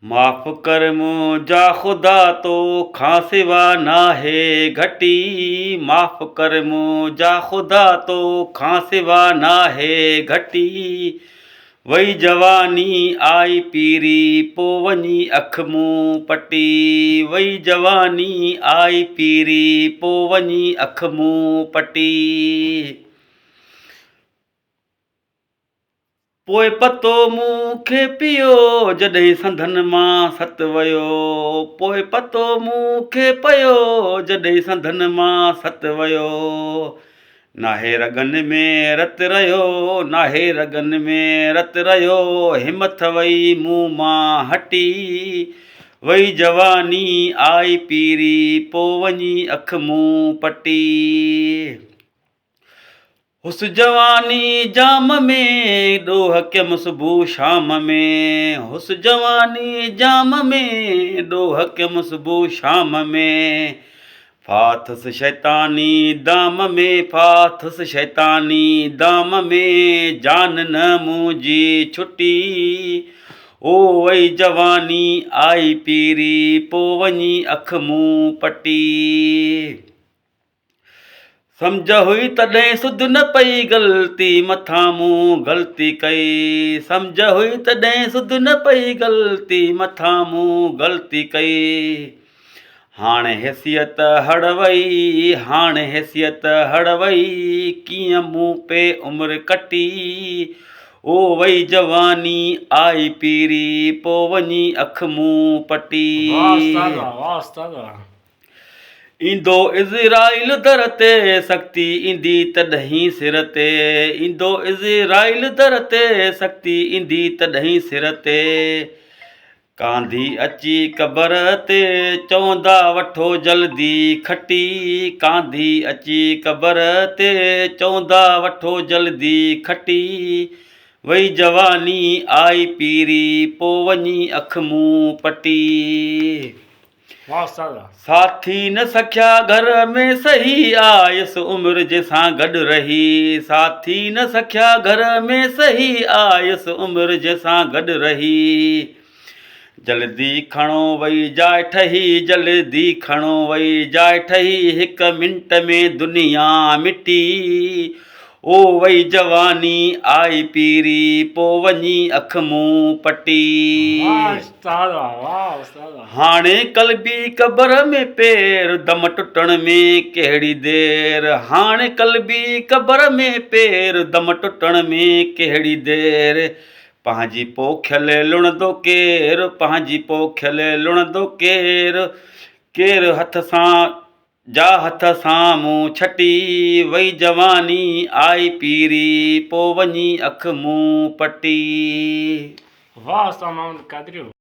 माफ़ कर मुझा ख़ुदा तो खां सिवा नाहे घटी। माफ़ कर मुझा ख़ुदा तो खां सिवा नाहे घटी। वही जवानी आई पीरी पो वञी अख मूं पटी। वही जवानी आई पीरी पो वञी अख मूं पटी। पोइ पतो मूंखे पियो जॾहिं संदन मां सत वयो। पोइ पतो मूंखे पियो जॾहिं संदन मां सत वयो। नाहे रगन में रत रहियो, नाहे रगन में रत रहियो। हिमथ वई मुंहुं मां हटी। वही जवानी आई पीरी पो वञी अख मूं पटी। हुस जवानी जाम में ॾोह कयमि सुबुह शाम में। हुस जवानी जाम में ॾोह कयमि सुबुह शाम में। फाथस शैतानी दाम में, फाथस शैतानी दाम में। जान न मुंहिंजी छुटी। ओ वही जवानी आई पीरी पो वञी अख मूं पटी। सम्झ हुई तॾहिं सुध न पई ग़लती मथां मूं ग़लती कई। सम्झ हुई तॾहिं सुध न पई ग़लती मथां मूं ग़लती कई। हाणे हैसियत हड़ वई, हाणे हैसियत हड़ वई। कीअं मूं पे उमिरि कटी। ओ वही जवानी आई पीरी पो वञी अख मूं पटी। ईंदो इज़राइल दर ते सख़्ती ईंदी तॾहिं सिर ते। ईंदो इज़राइल दर ते सख़्ती ईंदी तॾहिं सिर ते। कांधी अची क़बर ते चवंदा वठो जल्दी खटी। कांधी अची क़बर ते चवंदा वठो जल्दी खटी। वही जवानी आई पीरी पो वञी अख मूं पटी। साथी न सखिया घर में सही आयसि उमिरि जंहिंसां गॾु रही। साथी न सखिया घर में सही आयसि उमिरि जंहिंसां गॾु रही। जल्दी खणो वही जाइ ठही, जल्दी खणो वही जाइ ठही। हिक मिंट में दुनिया मिटी। ओ वही जवानी आई पीरी पो वञी अख मूं पटी। हाणे कल्बी क़बर में पेर दम टुटण में कहिड़ी देर। हाणे कल्बी क़बर में पेर दम टुटण में कहिड़ी देर। पंहिंजी पोखियल लुणंदो केरु, पंहिंजी पोखियल लुणंदो केरु। केरु हथ सां जा हथ सां मूं छटी। वही जवानी आई पीरी पो वञी अख मूं पटी। वाह सामान कादरियो।